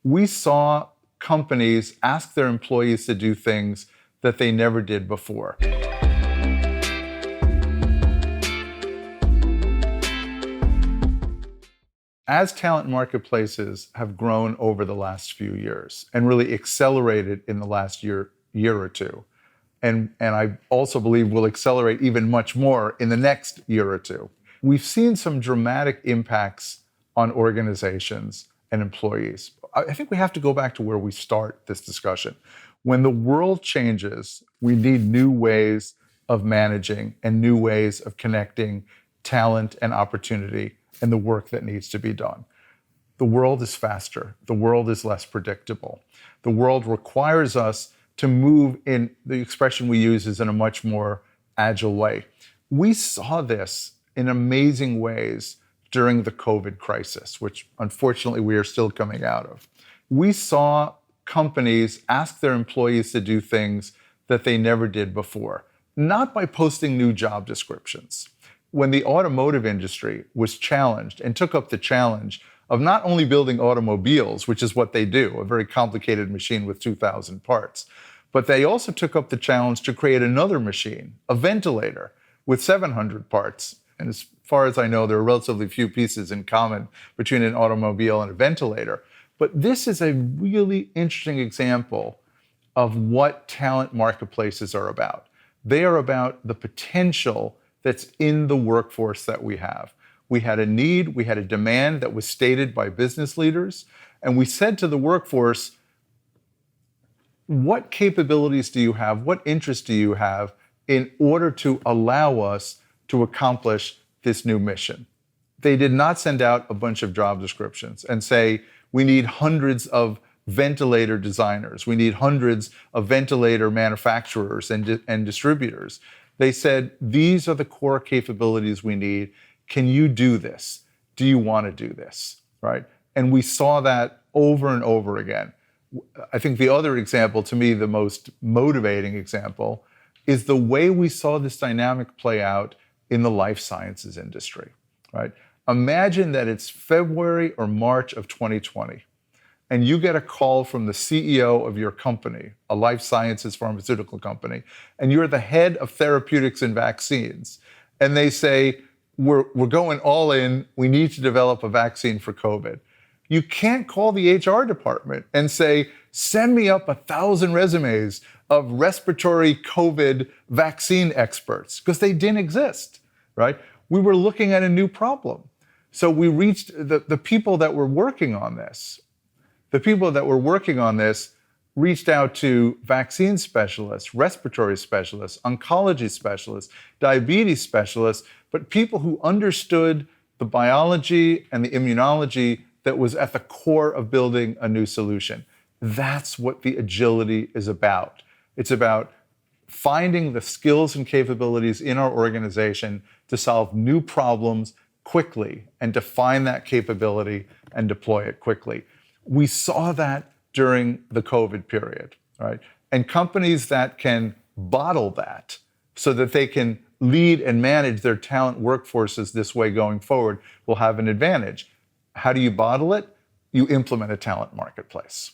We saw companies ask their employees to do things that they never did before. As talent marketplaces have grown over the last few years and really accelerated in the last year or two, and I also believe will accelerate even much more in the next year or two, we've seen some dramatic impacts on organizations and employees. I think we have to go back to where we start this discussion. When the world changes, we need new ways of managing and new ways of connecting talent and opportunity and the work that needs to be done. The world is faster. The world is less predictable. The world requires us to move in, the expression we use is in a much more agile way. We saw this in amazing ways during the COVID crisis, which unfortunately we are still coming out of. We saw companies ask their employees to do things that they never did before, not by posting new job descriptions. When the automotive industry was challenged and took up the challenge of not only building automobiles, which is what they do, a very complicated machine with 2,000 parts, but they also took up the challenge to create another machine, a ventilator, with 700 parts. And as far as I know, there are relatively few pieces in common between an automobile and a ventilator. But this is a really interesting example of what talent marketplaces are about. They are about the potential that's in the workforce that we have. We had a need, we had a demand that was stated by business leaders, and we said to the workforce, what capabilities do you have, what interests do you have in order to allow us to accomplish this new mission? They did not send out a bunch of job descriptions and say, we need hundreds of ventilator designers, we need hundreds of ventilator manufacturers and distributors. They said, these are the core capabilities we need. Can you do this? Do you want to do this? Right? And we saw that over and over again. I think the other example, to me, the most motivating example, is the way we saw this dynamic play out in the life sciences industry. Right? Imagine that it's February or March of 2020. And you get a call from the CEO of your company, a life sciences pharmaceutical company, and you're the head of therapeutics and vaccines. And they say, we're going all in, we need to develop a vaccine for COVID. You can't call the HR department and say, send me up 1,000 resumes of respiratory COVID vaccine experts, because they didn't exist, right? We were looking at a new problem. So we reached the people that were working on this. The people that were working on this reached out to vaccine specialists, respiratory specialists, oncology specialists, diabetes specialists, but people who understood the biology and the immunology that was at the core of building a new solution. That's what the agility is about. It's about finding the skills and capabilities in our organization to solve new problems quickly and define that capability and deploy it quickly. We saw that during the COVID period, right? And companies that can bottle that so that they can lead and manage their talent workforces this way going forward will have an advantage. How do you bottle it? You implement a talent marketplace.